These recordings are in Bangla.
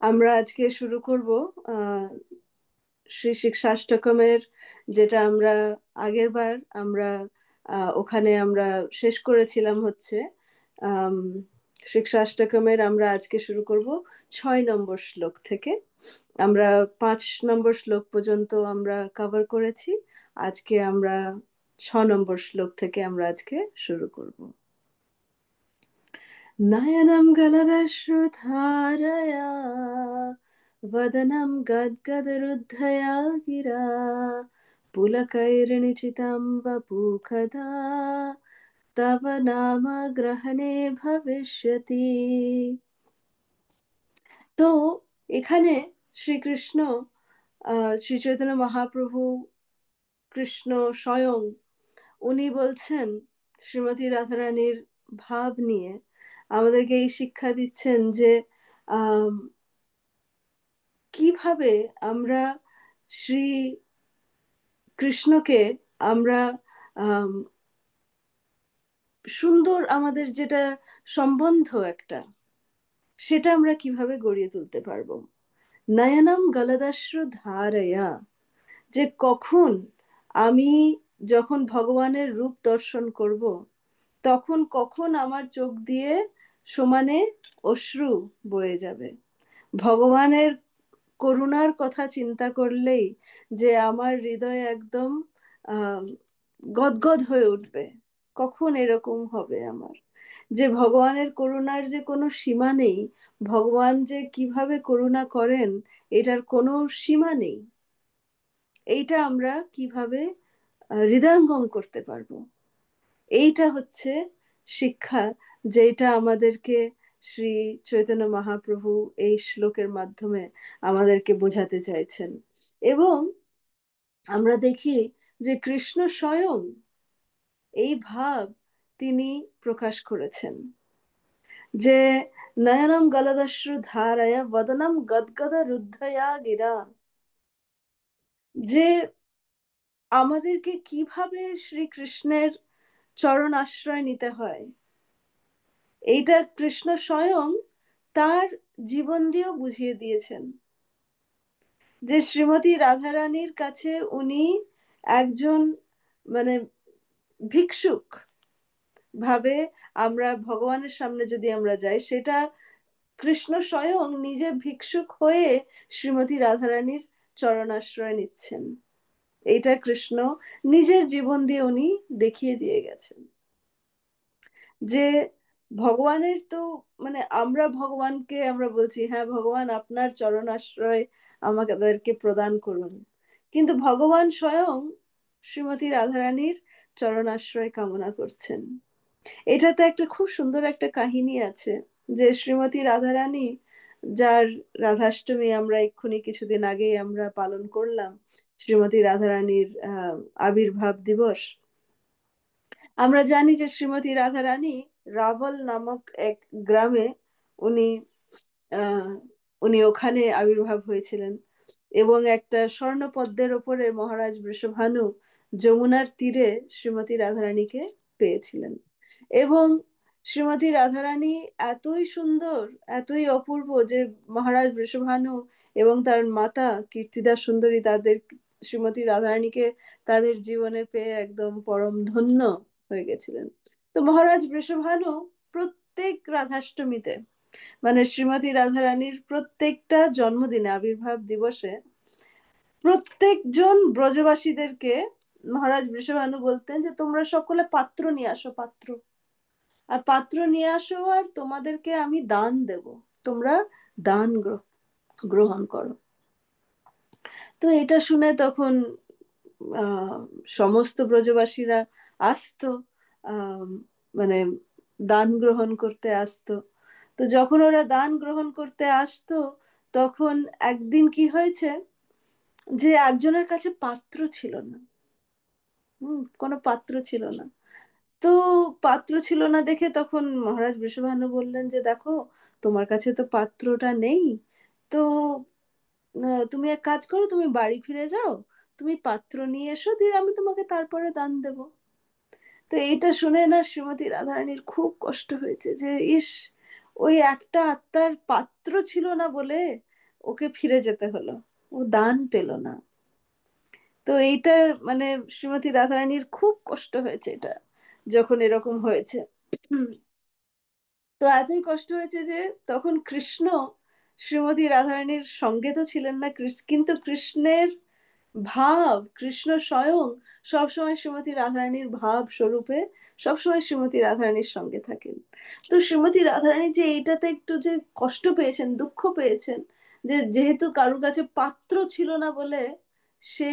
আমরা আজকে শুরু করব আহ শ্রী শিক্ষাষ্টকমের, যেটা আমরা আগের বার আমরা ওখানে আমরা শেষ করেছিলাম হচ্ছে আম, শিক্ষাষ্টকমের। আমরা আজকে শুরু করব 6 নম্বর শ্লোক থেকে। আমরা 5 নম্বর শ্লোক পর্যন্ত আমরা কভার করেছি। আজকে আমরা 6 নম্বর শ্লোক থেকে আমরা আজকে শুরু করব। नयनं गलदश्रुधारया वदनं गद्गदरुद्धया गिरा पुलकैर्निचितं वपुखदा तव नाम গ্রহণে ভবিষ্যতি। তো এখানে শ্রীকৃষ্ণ, শ্রী চৈতন্য মহাপ্রভু, কৃষ্ণ স্বয়ং উনি বলছেন, শ্রীমতী রাধারানীর ভাব নিয়ে আমাদেরকে এই শিক্ষা দিচ্ছেন যে আম, কিভাবে আমরা শ্রী কৃষ্ণকে আমরা আম, সুন্দর আমাদের যেটা সম্বন্ধ একটা, সেটা আমরা কিভাবে গড়িয়ে তুলতে পারবো। নয়নম গলদাশ্রু ধারয়া, যে কখন আমি যখন ভগবানের রূপ দর্শন করব, তখন কখন আমার চোখ দিয়ে সমানে অশ্রু বয়ে যাবে। ভগবানের করুণার কথা চিন্তা করলেই যে আমার হৃদয় একদম আহ গদগদ হয়ে উঠবে। কখন এরকম হবে আমার, যে ভগবানের করুণার যে কোনো সীমা নেই, ভগবান যে কিভাবে করুণা করেন এটার কোনো সীমা নেই। এইটা আমরা কিভাবে হৃদয়ঙ্গম করতে পারবো, এইটা হচ্ছে শিক্ষা, যেটা আমাদেরকে শ্রী চৈতন্য মহাপ্রভু এই শ্লোকের মাধ্যমে আমাদেরকে বোঝাতে চাইছেন। এবং আমরা দেখি যে কৃষ্ণ স্বয়ং এই ভাব তিনি প্রকাশ করেছেন, যে নয়নম গলদশ্রু ধারায়া বদনম গদগদ রুদ্ধয়া গিরা, যে আমাদেরকে কিভাবে শ্রীকৃষ্ণের চরণ আশ্রয় নিতে হয়, এইটা কৃষ্ণ স্বয়ং তার জীবন দিয়েও বুঝিয়ে দিয়েছেন। যে শ্রীমতী রাধারানীর কাছে উনি একজন মানে ভিক্ষুক ভাবে, আমরা ভগবানের সামনে যদি আমরা যাই, সেটা কৃষ্ণ স্বয়ং নিজে ভিক্ষুক হয়ে শ্রীমতী রাধারানীর চরণাশ্রয় নিচ্ছেন। এইটা কৃষ্ণ নিজের জীবন দিয়ে উনি দেখিয়ে দিয়ে গেছেন যে ভগবানের তো মানে আমরা ভগবানকে আমরা বলছি, হ্যাঁ ভগবান আপনার চরণ আশ্রয় আমাদেরকে প্রদান করুন, কিন্তু ভগবান স্বয়ং শ্রীমতী রাধারানীর চরণ আশ্রয় কামনা করছেন। এটাতে একটা খুব সুন্দর একটা কাহিনী আছে, যে শ্রীমতী রাধারানী, যার রাধাষ্টমী আমরা এক্ষুনি কিছুদিন আগেই আমরা পালন করলাম, শ্রীমতী রাধারানীর আবির্ভাব দিবস। আমরা জানি যে শ্রীমতী রাধারানী রাভল নামক এক গ্রামে উনি আহ উনি ওখানে আবির্ভাব হয়েছিলেন, এবং একটা স্বর্ণপদ্মের ওপরে মহারাজ বৃষভানু যমুনার তীরে শ্রীমতী রাধারানীকে পেয়েছিলেন। এবং শ্রীমতী রাধারানী এতই সুন্দর, এতই অপূর্ব, যে মহারাজ বৃষভানু এবং তার মাতা কীর্তিদা সুন্দরী তাদের শ্রীমতী রাধারানীকে তাদের জীবনে পেয়ে একদম পরম ধন্য হয়ে গেছিলেন। তো মহারাজ বৃষভানু প্রত্যেক রাধাষ্টমীতে, মানে শ্রীমতী রাধারানীর প্রত্যেকটা জন্মদিনে আবির্ভাব দিবসে, প্রত্যেকজন ব্রজবাসীদেরকে মহারাজ বৃষভানু বলতেন যে তোমরা সকলে পাত্র নিয়ে আসো, পাত্র, আর পাত্র নিয়ে আসো, আর তোমাদেরকে আমি দান দেব, তোমরা দান গ্রহণ করো। তো এটা শুনে তখন আহ সমস্ত ব্রজবাসীরা আসতো, আহ মানে দান গ্রহণ করতে আসতো। তো যখন ওরা দান গ্রহণ করতে আসতো, তখন একদিন কি হয়েছে, যে একজনের কাছে পাত্র ছিল না। কোনো পাত্র ছিল না। তো পাত্র ছিল না দেখে তখন মহারাজ বৃষভানু বললেন যে দেখো, তোমার কাছে তো পাত্রটা নেই, তো তুমি এক কাজ করো, তুমি বাড়ি ফিরে যাও, তুমি পাত্র নিয়ে এসো, দিয়ে আমি তোমাকে তারপরে দান দেব। তো এইটা শুনে না শ্রীমতী রাধারানীর খুব কষ্ট হয়েছে, যে ইস, ওই একটা আত্মার পাত্র ছিল না বলে ওকে ফিরে যেতে হলো, ও দান পেল না। তো এইটা মানে শ্রীমতী রাধারানীর খুব কষ্ট হয়েছে এটা, যখন এরকম হয়েছে। তো এতই কষ্ট হয়েছে যে তখন কৃষ্ণ শ্রীমতী রাধারানীর সঙ্গে তো ছিলেন না, কিন্তু কৃষ্ণের ভাব, কৃষ্ণ স্বয়ং সবসময় শ্রীমতী রাধারানীর ভাব স্বরূপে সবসময় শ্রীমতী রাধারানীর সঙ্গে থাকেন। তো শ্রীমতী রাধারানী যে এইটাতে একটু যে কষ্ট পেয়েছেন, দুঃখ পেয়েছেন, যে যেহেতু কারুর কাছে পাত্র ছিল না বলে সে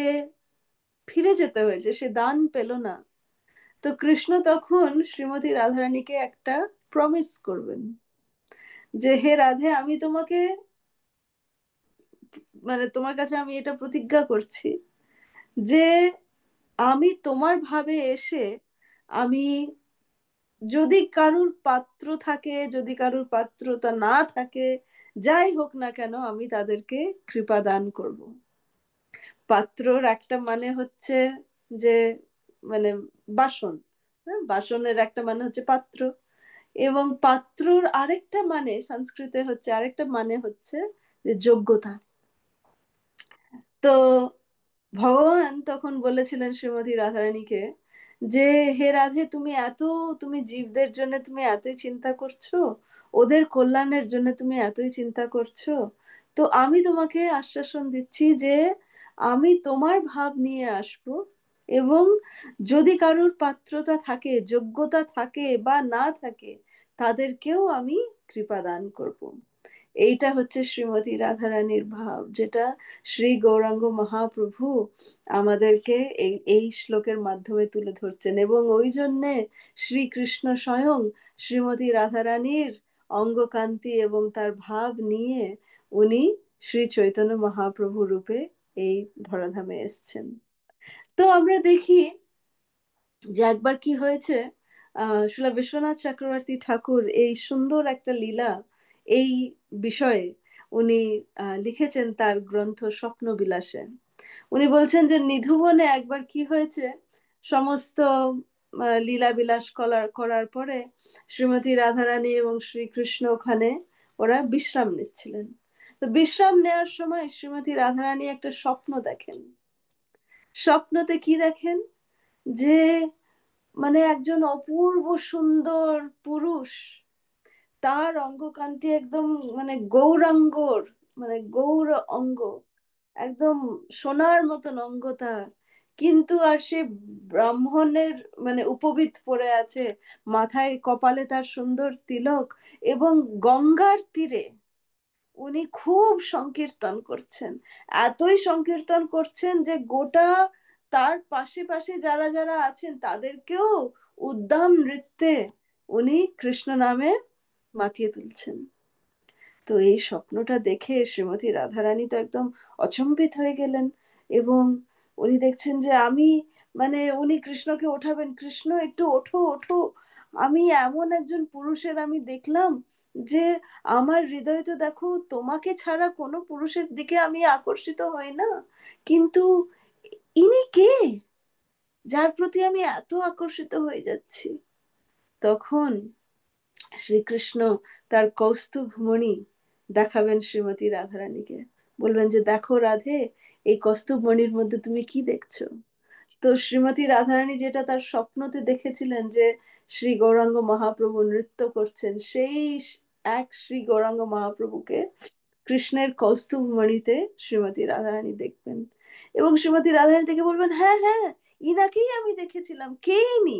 ফিরে যেতে হয়েছে, সে দান পেল না। তো কৃষ্ণ তখন শ্রীমতী রাধারানীকে একটা প্রমিস করবেন, যে হে রাধে, আমি তোমাকে মানে তোমার কাছে আমি এটা প্রতিজ্ঞা করছি যে আমি তোমার ভাবে এসে, আমি যদি কারুর পাত্র থাকে, যদি কারুর পাত্রতা না থাকে, যাই হোক না কেন, আমি তাদেরকে কৃপা দান করব। পাত্রর একটা মানে হচ্ছে যে মানে বাসন, হ্যাঁ, বাসনের একটা মানে হচ্ছে পাত্র, এবং পাত্রর আরেকটা মানে সংস্কৃতে হচ্ছে, আরেকটা মানে হচ্ছে যে যোগ্যতা। তো ভগবান তখন বলেছিলেন শ্রীমতী রাধারানীকে যে হে রাধে, তুমি এত, তুমি জীবদের জন্য তুমি এতই চিন্তা করছো, ওদের কল্যাণের জন্য তুমি এতই চিন্তা করছো, তো আমি তোমাকে আশ্বাসন দিচ্ছি যে আমি তোমার ভাব নিয়ে আসবো, এবং যদি কারুর পাত্রতা থাকে, যোগ্যতা থাকে বা না থাকে, তাদেরকেও আমি কৃপা দান করব। এইটা হচ্ছে শ্রীমতী রাধারানীর ভাব, যেটা শ্রী গৌরাঙ্গ মহাপ্রভু আমাদেরকে এই এই শ্লোকের মাধ্যমে তুলে ধরছেন। এবং ওই জন্যে শ্রীকৃষ্ণ স্বয়ং শ্রীমতী রাধারানীর অঙ্গকান্তি এবং তার ভাব নিয়ে উনি শ্রী চৈতন্য মহাপ্রভু রূপে এই ধরাধামে এসছেন। তো আমরা দেখি যে একবার কি হয়েছে, শিলা বিশ্বনাথ চক্রবর্তী ঠাকুর এই সুন্দর একটা লীলা এই বিষয়ে উনি লিখেছেন তার গ্রন্থ স্বপ্নবিলাসে। উনি বলছেন যে নিধুবনে একবার কি হয়েছে, সমস্ত লীলা বিলাস করার করার পরে শ্রীমতী রাধারানী এবং শ্রীকৃষ্ণ ওখানে ওরা বিশ্রাম নিচ্ছিলেন। তো বিশ্রাম নেওয়ার সময় শ্রীমতী রাধারানী একটা স্বপ্ন দেখেন। স্বপ্নতে কি দেখেন, যে মানে একজন অপূর্ব সুন্দর পুরুষ, তার অঙ্গকান্তি একদম মানে গৌরাঙ্গর, মানে গৌর অঙ্গ, একদম সোনার মতন অঙ্গ তার, কিন্তু আর সে ব্রাহ্মণের মানে উপবীত পরে আছে, মাথায় কপালে তার সুন্দর তিলক, এবং গঙ্গার তীরে উনি খুব সংকীর্তন করছেন। এতই সংকীর্তন করছেন যে গোটা তার পাশে পাশে যারা যারা আছেন তাদেরকেও উদ্দাম নৃত্যে উনি কৃষ্ণ নামে মাতিয়ে তুলছেন। তো এই স্বপ্নটা দেখে শ্রীমতী রাধারানী তো একদম অচম্বিত হয়ে গেলেন, এবং উনি দেখছেন যে আমি মানে উনি কৃষ্ণকে ওঠাবেন, কৃষ্ণ একটু ওঠো ওঠো, আমি এমন একজন পুরুষের আমি দেখলাম যে আমার হৃদয় তো দেখো তোমাকে ছাড়া কোনো পুরুষের দিকে আমি আকর্ষিত হই না, কিন্তু ইনি কে, যার প্রতি আমি এত আকর্ষিত হয়ে যাচ্ছি। তখন শ্রীকৃষ্ণ তার কৌস্তুভ মণি দেখাবেন শ্রীমতী রাধারানীকে, বলবেন যে দেখো রাধে, এই কৌস্তুভ মণির মধ্যে তুমি কি দেখছো। তো শ্রীমতী রাধারানী যেটা তার স্বপ্নতে দেখেছিলেন যে শ্রী গৌরাঙ্গ মহাপ্রভু নৃত্য করছেন, সেই এক শ্রী গৌরাঙ্গ মহাপ্রভুকে কৃষ্ণের কৌস্তুভ মণিতে শ্রীমতী রাধারানী দেখবেন, এবং শ্রীমতী রাধারানী থেকে বলবেন হ্যাঁ হ্যাঁ, ইনাকেই আমি দেখেছিলাম, কে ইনি।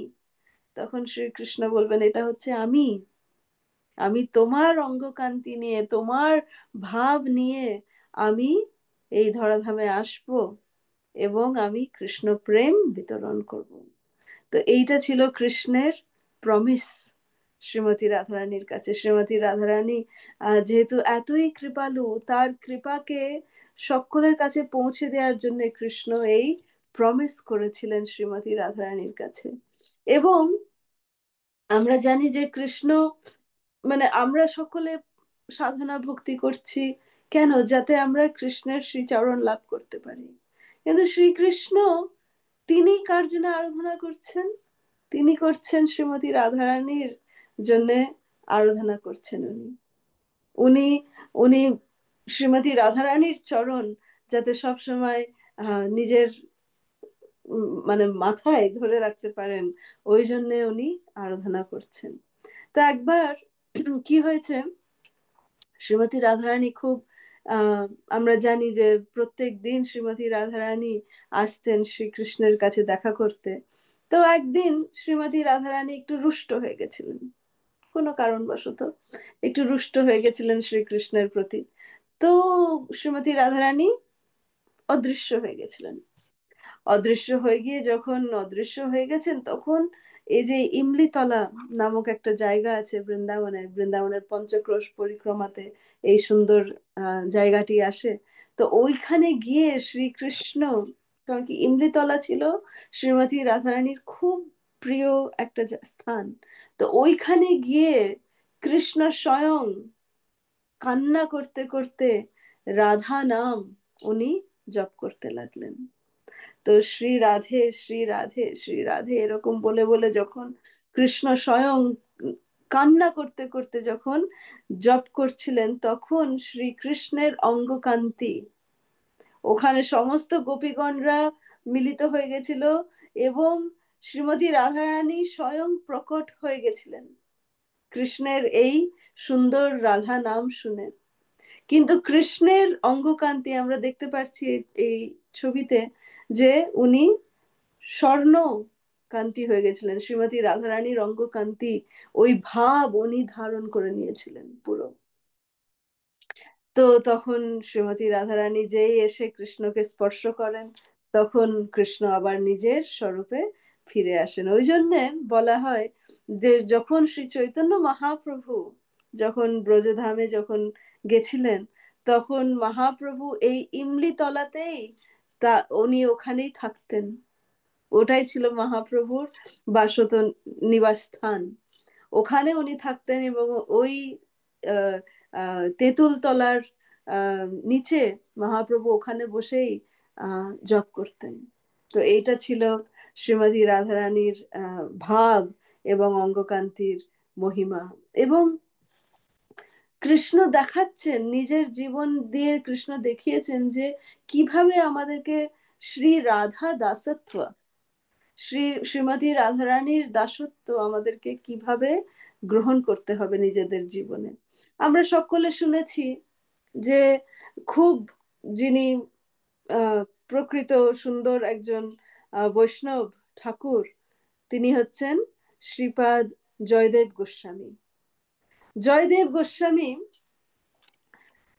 তখন শ্রীকৃষ্ণ বলবেন এটা হচ্ছে আমি, আমি তোমার অঙ্গকান্তি নিয়ে, তোমার ভাব নিয়ে আমি এই ধরাধামে আসব, এবং আমি কৃষ্ণ প্রেম বিতরণ করব। তো এইটা ছিল কৃষ্ণের প্রমিস শ্রীমতী রাধারানীর কাছে। শ্রীমতী রাধারানী যেহেতু এতই কৃপালু, তার কৃপাকে সকলের কাছে পৌঁছে দেওয়ার জন্য কৃষ্ণ এই প্রমিস করেছিলেন শ্রীমতী রাধারানীর কাছে। এবং আমরা জানি যে কৃষ্ণ মানে আমরা সকলে সাধনা ভক্তি করছি কেন, যাতে আমরা কৃষ্ণের শ্রীচরণ লাভ করতে পারি। কিন্তু শ্রীকৃষ্ণ তিনি কার জন্য আরাধনা করছেন, তিনি করছেন শ্রীমতী রাধারানীর জন্য আরাধনা করছেন উনি। উনি উনি শ্রীমতী রাধারানীর চরণ যাতে সবসময় নিজের মানে মাথায় ধরে রাখতে পারেন, ওই জন্য উনি আরাধনা করছেন। তো একবার কি হয়েছে, শ্রীমতী রাধারানী খুব আহ আমরা জানি যে প্রত্যেক দিন শ্রীমতী রাধারানী আসতেন শ্রীকৃষ্ণের কাছে দেখা করতে। তো একদিন শ্রীমতী রাধারানী একটু রুষ্ট হয়ে গেছিলেন, কোনো কারণবশত একটু রুষ্ট হয়ে গেছিলেন শ্রীকৃষ্ণের প্রতি। তো শ্রীমতী রাধারানী অদৃশ্য হয়ে গেছিলেন। অদৃশ্য হয়ে গিয়ে যখন অদৃশ্য হয়ে গেছেন, তখন এই যে ইমলিতলা নামক একটা জায়গা আছে বৃন্দাবনে, বৃন্দাবনের পঞ্চক্রোশ পরিক্রমাতে এই সুন্দর জায়গাটি আসে। তো ওইখানে গিয়ে শ্রীকৃষ্ণ, কারণ কি ইমলিতলা ছিল শ্রীমতী রাধারানীর খুব প্রিয় একটা স্থান, তো ওইখানে গিয়ে কৃষ্ণ স্বয়ং কান্না করতে করতে রাধা নাম উনি জপ করতে লাগলেন। তো শ্রী রাধে শ্রী রাধে শ্রী রাধে এরকম বলে বলে যখন কৃষ্ণ স্বয়ং কান্না করতে করতে যখন জপ করছিলেন, তখন শ্রীকৃষ্ণের অঙ্গকান্তি, ওখানে সমস্ত গোপীগণরা মিলিত হয়ে গেছিল এবং শ্রীমতী রাধারানী স্বয়ং প্রকট হয়ে গেছিলেন কৃষ্ণের এই সুন্দর রাধা নাম শুনে। কিন্তু কৃষ্ণের অঙ্গকান্তি আমরা দেখতে পাচ্ছি এই ছবিতে যে উনি স্বর্ণ কান্তি হয়ে গেছিলেন, শ্রীমতী রাধারানীর অঙ্গকান্তি ওই ভাব উনি ধারণ করে নিয়েছিলেন পুরো। তো তখন শ্রীমতী রাধারানী যেই এসে কৃষ্ণকে স্পর্শ করেন, তখন কৃষ্ণ আবার নিজের স্বরূপে ফিরে আসেন। ওই জন্যে বলা হয় যে যখন শ্রী চৈতন্য মহাপ্রভু যখন ব্রজধামে যখন গেছিলেন, তখন মহাপ্রভু এই ইমলি তলাতেই তা উনি ওখানেই থাকতেন। ওটাই ছিল মহাপ্রভুর বাসত নিবাস স্থান, ওখানে উনি থাকতেন এবং ওই তেঁতুল তলার নিচে মহাপ্রভু ওখানে বসেই জপ করতেন। তো এইটা ছিল শ্রীমতী রাধারানীর ভাব এবং অঙ্গকান্তির মহিমা। এবং কৃষ্ণ দেখাচ্ছেন, নিজের জীবন দিয়ে কৃষ্ণ দেখিয়েছেন যে কিভাবে আমাদেরকে শ্রী রাধা দাসত্ব, শ্রীমতী রাধারানীর দাসত্ব আমাদেরকে কিভাবে গ্রহণ করতে হবে নিজেদের জীবনে। আমরা সকলে শুনেছি যে খুব যিনি প্রকৃত সুন্দর একজন বৈষ্ণব ঠাকুর, তিনি হচ্ছেন শ্রীপাদ জয়দেব গোস্বামী। জয়দেব গোস্বামী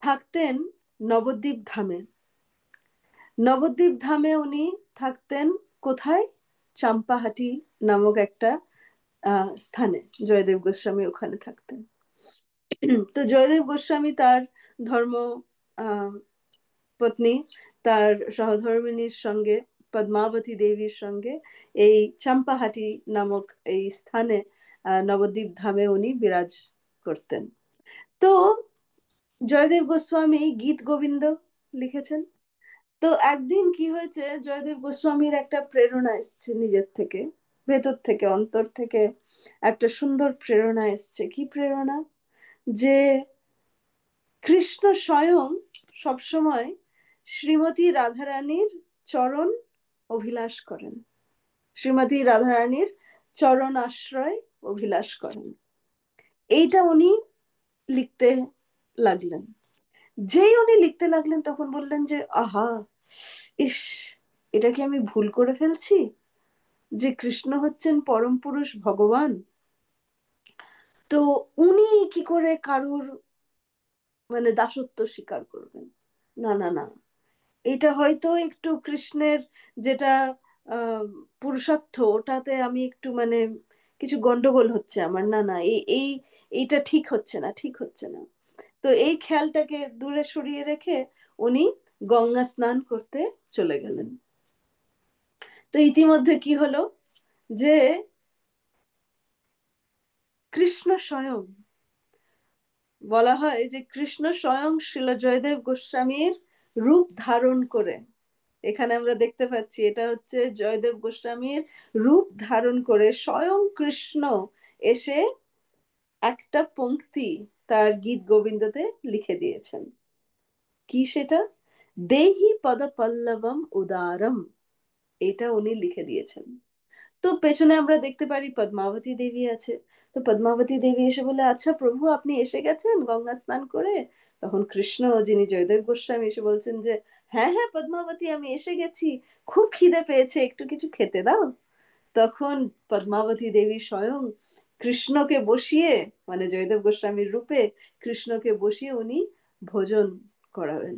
থাকতেন নবদ্বীপ ধামে। নবদ্বীপ ধামে উনি থাকতেন কোথায়? চাম্পাহাটি নামক একটা স্থানে জয়দেব গোস্বামী ওখানে থাকতেন। তো জয়দেব গোস্বামী তার ধর্ম পত্নী, তার সহধর্মিনীর সঙ্গে, পদ্মাবতী দেবীর সঙ্গে এই চাম্পাহাটি নামক এই স্থানে নবদ্বীপ ধামে উনি বিরাজ করতেন। তো জয়দেব গোস্বামী গীত গোবিন্দ লিখেছেন। তো একদিন কি হয়েছে, জয়দেব গোস্বামীর একটা প্রেরণা এসছে নিজের থেকে, ভেতর থেকে, অন্তর থেকে একটা সুন্দর প্রেরণা এসছে। কি প্রেরণা? যে কৃষ্ণ স্বয়ং সবসময় শ্রীমতী রাধারানীর চরণ অভিলাষ করেন, শ্রীমতী রাধারানীর চরণ আশ্রয় অভিলাষ করেন। এইটা উনি লিখতে লাগলেন। যেই উনি লিখতে লাগলেন তখন বললেন যে আহা, ইস, এটা কি আমি ভুল করে ফেলছি, যে কৃষ্ণ হচ্ছেন পরম পুরুষ ভগবান, তো উনি কি করে কারুর মানে দাসত্ব স্বীকার করবেন? না না না, এটা হয়তো একটু কৃষ্ণের যেটা আহ পুরুষার্থ, ওটাতে আমি একটু মানে কিছু গন্ডগোল হচ্ছে আমার, না না, এইটা ঠিক হচ্ছে না, ঠিক হচ্ছে না। তো এই খেয়ালটাকে দূরে সরিয়ে রেখে উনি গঙ্গা স্নান করতে চলে গেলেন। তো ইতিমধ্যে কি হলো যে কৃষ্ণ স্বয়ং, বলা হয় যে কৃষ্ণ স্বয়ং শ্রীল জয়দেব গোস্বামীর রূপ ধারণ করে, এখানে আমরা দেখতে পাচ্ছি এটা হচ্ছে জয়দেব গোস্বামীর রূপ ধারণ করে স্বয়ং কৃষ্ণ এসে একটা পংক্তি তার গীত গোবিন্দতে লিখে দিয়েছেন। কি সেটা? দেহি পদ পল্লবম উদারম, এটা উনি লিখে দিয়েছেন। তো পেছনে আমরা দেখতে পারি পদ্মাবতী দেবী আছে। তো পদ্মাবতী দেবী এসে বলে, আচ্ছা প্রভু আপনি এসে গেছেন গঙ্গা স্নান করে? তখন কৃষ্ণ, যিনি জয়দেব গোস্বামী, এসে বলছেন যে হ্যাঁ হ্যাঁ পদ্মাবতী আমি এসে গেছি, খুব খিদে পেয়েছে, একটু কিছু খেতে দাও। তখন পদ্মাবতী দেবী স্বয়ং কৃষ্ণকে বসিয়ে, মানে জয়দেব গোস্বামীর রূপে কৃষ্ণকে বসিয়ে উনি ভোজন করাবেন।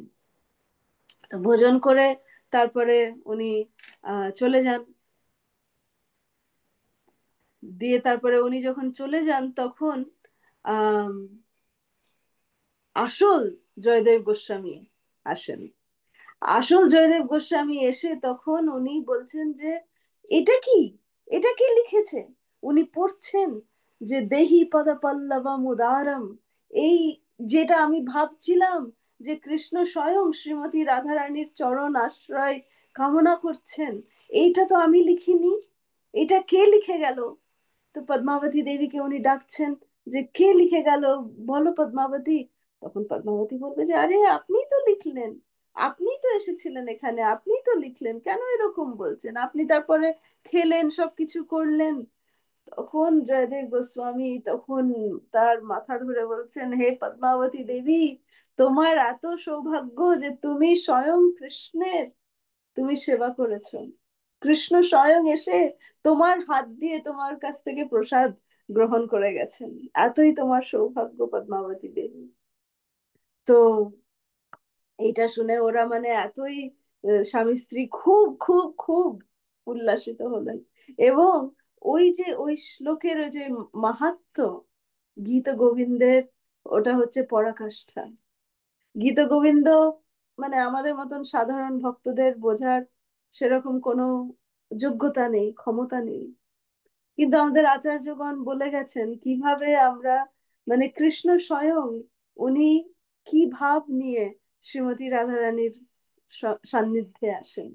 তো ভোজন করে তারপরে উনি চলে যান। দিয়ে তারপরে উনি যখন চলে যান তখন আহ আসল জয়দেব গোস্বামী আসেন। আসল জয়দেব গোস্বামী এসে তখন উনি বলছেন যে এটা কি, এটা কি লিখেছে। উনি পড়ছেন যে দেহি পদ পল্লবম উদারম, এই যেটা আমি ভাবছিলাম যে কৃষ্ণ স্বয়ং শ্রীমতী রাধারানীর চরণ আশ্রয় কামনা করছেন, এইটা তো আমি লিখিনি, এটা কে লিখে গেল। তো পদ্মাবতী দেবীকে উনি ডাকছেন যে কে লিখে গেল, বলো পদ্মাবতী। তখন পদ্মাবতী বলবে যে আরে আপনিই তো লিখলেন, আপনিই তো এসেছিলেন এখানে, আপনিই তো লিখলেন, কেন এরকম বলছেন, আপনি তারপরে খেলেন সবকিছু করলেন। তখন জয়দেব গোস্বামী তখন তার মাথা ধরে বলছেন, হে পদ্মাবতী দেবী, তোমার এত সৌভাগ্য যে তুমি স্বয়ং কৃষ্ণের তুমি সেবা করেছো, কৃষ্ণ স্বয়ং এসে তোমার হাত দিয়ে তোমার কাছ থেকে প্রসাদ গ্রহণ করে গেছেন, এতই তোমার সৌভাগ্য পদ্মাবতী দেবী। তো এইটা শুনে ওরা মানে এতই স্বামী স্ত্রী খুব খুব খুব উল্লাসিত হলেন। এবং ওই যে ওই শ্লোকের ওই যে মাহাত্ম্য, গীত গোবিন্দের, ওটা হচ্ছে পরাকাষ্ঠা। গীত গোবিন্দ মানে আমাদের মতন সাধারণ ভক্তদের বোঝার সেরকম কোনো যোগ্যতা নেই, ক্ষমতা নেই। কিন্তু আমাদের আচার্যগণ বলে গেছেন কিভাবে আমরা, মানে কৃষ্ণ স্বয়ং উনি কি ভাব নিয়ে শ্রীমতী রাধারানীর সান্নিধ্যে আসেন।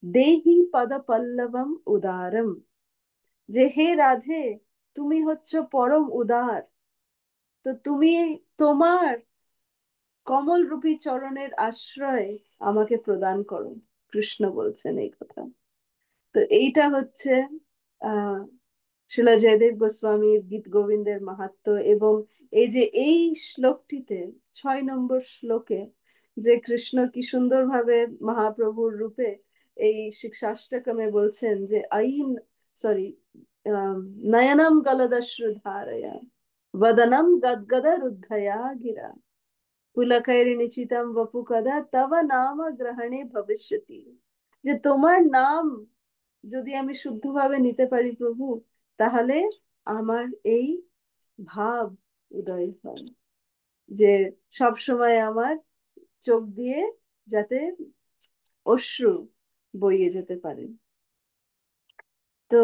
দেহি পদ পল্লবম উদারম, যে হে রাধে তুমি হচ্ছ পরম উদার, তো তুমি তোমার কমল রূপী চরণের আশ্রয় আমাকে প্রদান করো, কৃষ্ণ বলছেন এই কথা। তো এইটা হচ্ছে আহ শিলা জয়দেব গোস্বামীর গীত গোবিন্দের মাহাত্ম্য। এবং এই যে এই শ্লোকটিতে 6 নম্বর শ্লোকে যে কৃষ্ণ কি সুন্দরভাবে মহাপ্রভুর রূপে এই শিক্ষাষ্টকমে বলছেন যে আইন, সরি, নয়নম গলদশ্রু ধারয়া वदनं गद्गदरुद्धया गिरा पुलकैर्निचितं वपु कदा तव नाम গ্রহণে ভবিষ্যতি। যে তোমার নাম যদি আমি শুদ্ধভাবে নিতে পারি প্রভু, তাহলে আমার এই ভাব উদয় হয় যে সব সময় আমার চোখ দিয়ে যাতে অশ্রু বইয়ে যেতে পারে। তো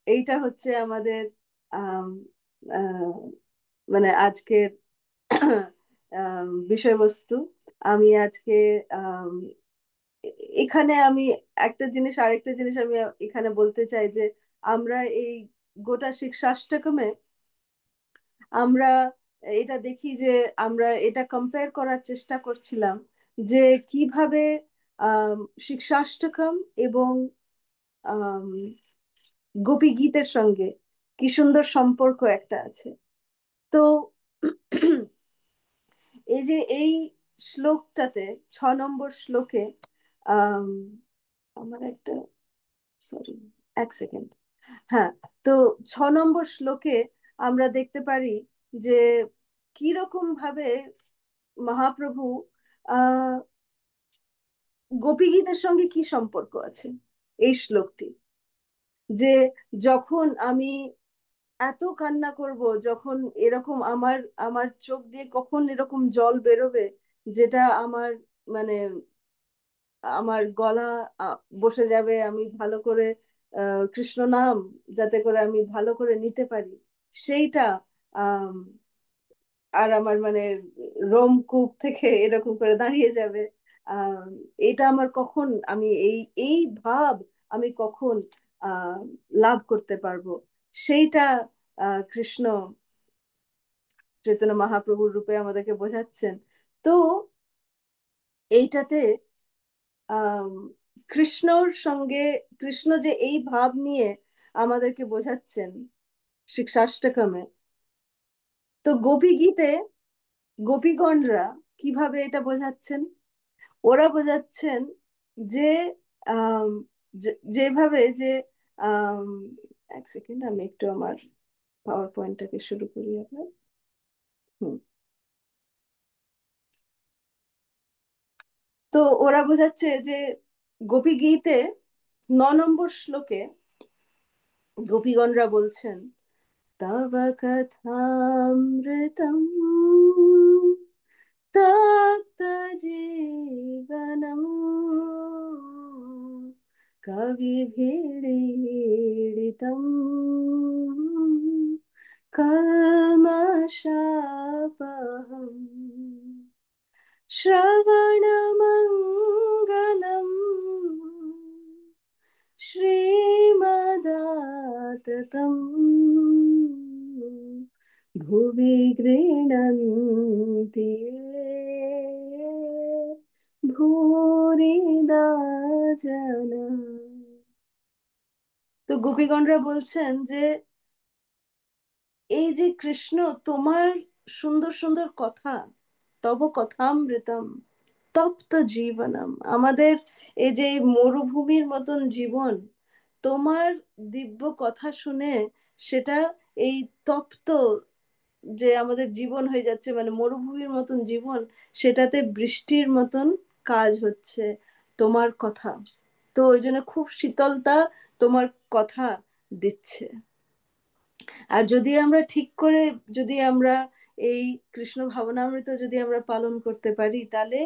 এইটা হচ্ছে আমাদের আম, আহ, মানে আজকের বিষয়বস্তু। আমি আজকে আম, এখানে আমি একটা জিনিস, আরেকটা জিনিস আমি এখানে বলতে চাই যে আমরা এই গোটা শিক্ষাষ্টকমে আমরা এটা দেখি যে আমরা এটা কম্পেয়ার করার চেষ্টা করছিলাম যে কিভাবে আহ শিক্ষাষ্টকম এবং আহ গোপী গীতের সঙ্গে কি সুন্দর সম্পর্ক একটা আছে। তো এই যে এই শ্লোকটাতে 6 নম্বর শ্লোকে আহ আমার একটা, সরি, এক সেকেন্ড, হ্যাঁ, তো 6 নম্বর শ্লোকে আমরা দেখতে পারি যে কিরকম ভাবে মহাপ্রভু আহ গোপী গীতের সঙ্গে কি সম্পর্ক আছে এই শ্লোকটি। যে যখন আমি এত কান্না করব, যখন এরকম আমার আমার চোখ দিয়ে কখন এরকম জল বেরোবে যেটা আমার মানে আমার গলা বসে যাবে, আমি ভালো করে কৃষ্ণ নাম যাতে করে আমি ভালো করে নিতে পারি সেইটা, আম, আর আমার মানে রোমকূপ থেকে এরকম করে দাঁড়িয়ে যাবে, আহ এটা আমার কখন, আমি এই এই ভাব আমি কখন আহ লাভ করতে পারবো, সেইটা কৃষ্ণ চৈতন্য মহাপ্রভুর রূপে আমাদেরকে বোঝাচ্ছেন। তো এইটাতে আহ কৃষ্ণর সঙ্গে, কৃষ্ণ যে এই ভাব নিয়ে আমাদেরকে বোঝাচ্ছেন শিক্ষাষ্টকমে, তো গোপী গীতে গোপীগণরা কিভাবে এটা বোঝাচ্ছেন? ওরা বোঝাচ্ছেন যে আম, যেভাবে যে আম, এক সেকেন্ড, আমি একটু আমার পাওয়ার পয়েন্টটাকে শুরু করি আবার। হুম। তো ওরা বোঝাচ্ছে যে গোপী গীতে 9 নম্বর শ্লোকে গোপীগণরা বলছেন, তব কথামৃতম তপ্ত জীবনম কবিভিড়িতম কল্মষাপহম শ্রবণমঙ্গলম শ্রীমদাততম ভুবি গৃণন্তি ये ভুরিদা জনা। তো গোপীগণরা বলছেন যে এই যে কৃষ্ণ, তোমার সুন্দর সুন্দর কথা, তব কথামৃতম তপ্ত জীবনম, আমাদের এই যে মরুভূমির মতন জীবন, তোমার দিব্য কথা শুনে সেটা এই তপ্ত যে আমাদের জীবন হয়ে যাচ্ছে, মানে মরুভূমির মতন জীবন, সেটাতে বৃষ্টির মতন কাজ হচ্ছে তোমার কথা। তো ওই জন্য খুব শীতলতা তোমার কথা দিচ্ছে। আর যদি আমরা ঠিক করে, যদি আমরা এই কৃষ্ণ ভাবনামৃত যদি আমরা পালন করতে পারি, তাহলে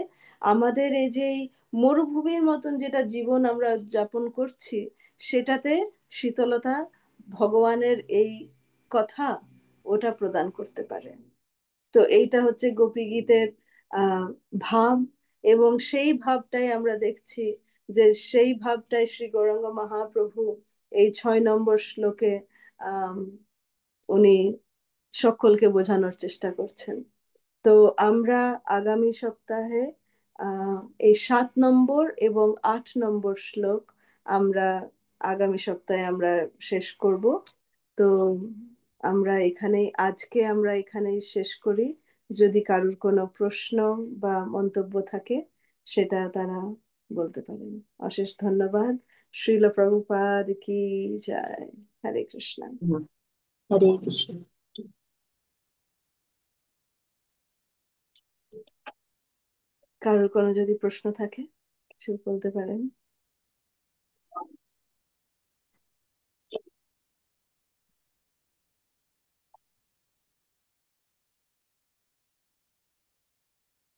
আমাদের এই যে এই মরুভূমির মতন যেটা জীবন আমরা যাপন করছি, সেটাতে শীতলতা ভগবানের এই কথা ওটা প্রদান করতে পারে। তো এইটা হচ্ছে গোপী গীতের আহ ভাব। এবং সেই ভাবটাই আমরা দেখছি, যে সেই ভাবটাই শ্রী গৌরাঙ্গ মহাপ্রভু এই 6 নম্বর শ্লোকে আহ উনি সকলকে বোঝানোর চেষ্টা করছেন। তো আমরা আগামী সপ্তাহে আহ এই 7 নম্বর এবং 8 নম্বর শ্লোক আমরা আগামী সপ্তাহে আমরা শেষ করব। তো আমরা এখানেই, আজকে আমরা এখানেই শেষ করি। যদি কারুর কোনো প্রশ্ন বা মন্তব্য থাকে সেটা তারা বলতে পারেন। অশেষ ধন্যবাদ। শ্রীল প্রভুপাদ কি জয়। হরে কৃষ্ণ। হরে কৃষ্ণ। কারোর কোনো যদি প্রশ্ন থাকে কিছু বলতে পারেন।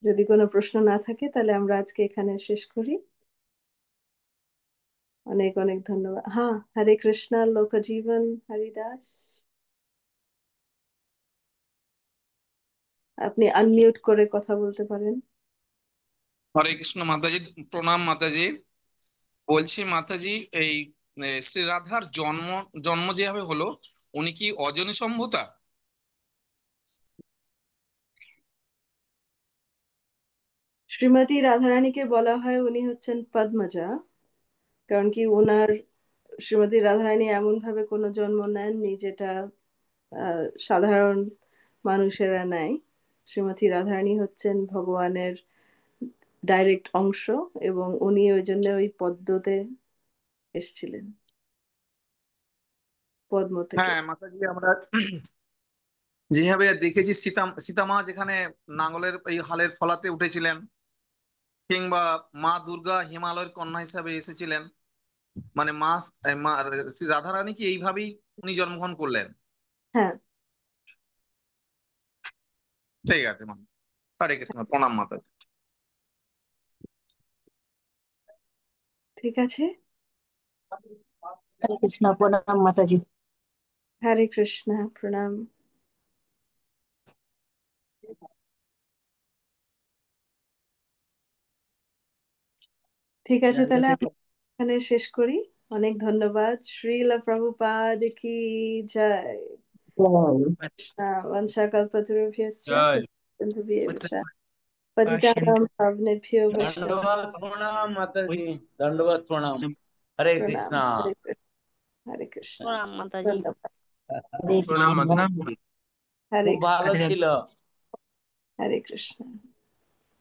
যদি কোনো প্রশ্ন না থাকে তাহলে আমরা আজকে এখানে শেষ করি। অনেক অনেক ধন্যবাদ। হ্যাঁ, হরে কৃষ্ণ লোকজীবন হরিদাস, আপনি আনমিউট করে কথা বলতে পারেন। হরে কৃষ্ণ মাতাজি, প্রণাম মাতাজি। বলছি মাতাজি, এই শ্রী রাধার জন্ম জন্ম যেভাবে হলো, উনি কি অজনী সম্ভূতা? শ্রীমতী রাধারানীকে বলা হয় উনি হচ্ছেন পদ্মজা, কারণ কি ওনার, শ্রীমতী রাধারানী এমন ভাবে কোনো জন্ম নেননি যেটা সাধারণ মানুষেরা নেয়। শ্রীমতী রাধারানী হচ্ছেন ভগবানের ডাইরেক্ট অংশ, এবং উনি ওই জন্য ওই পদ্মতে এসেছিলেন, পদ্ম থেকে। হ্যাঁ মাতাজি, আমরা যেভাবে দেখেছি সীতামা যেখানে নাঙ্গলের এই হালের ফলাতে উঠেছিলেন, কিংবা মা দুর্গা হিমালয়ের কন্যা হিসাবে এসেছিলেন, মানে মা শ্রী রাধারানী কি এইভাবেই উনি জন্মগ্রহণ করলেন? হ্যাঁ, ঠিক আছে মা। হরে কৃষ্ণ, প্রণাম মাতাজি। ঠিক আছে। হরে কৃষ্ণ, প্রণাম মাতাজি। হরে কৃষ্ণ, প্রণাম। ঠিক আছে, তাহলে আমরা এখানে শেষ করি। অনেক ধন্যবাদ। শ্রীল প্রভুপাদ কি জয়। वंशाकल्पतरुभ्यश्च जय कृष्णसिन्धुभ्येव च पतितानां पावनेभ्यो वैष्णव दंडवत प्रणाम माता जी, दंडवत प्रणाम। हरे प्रणाम। कृष्णा। हरे कृष्ण। हरे कृष्ण। प्रणाम माता जी। धन्यवाद। हरे प्रणाम कृष्ण। माता जी। हरे খুব ভালো ছিল। हरे कृष्ण।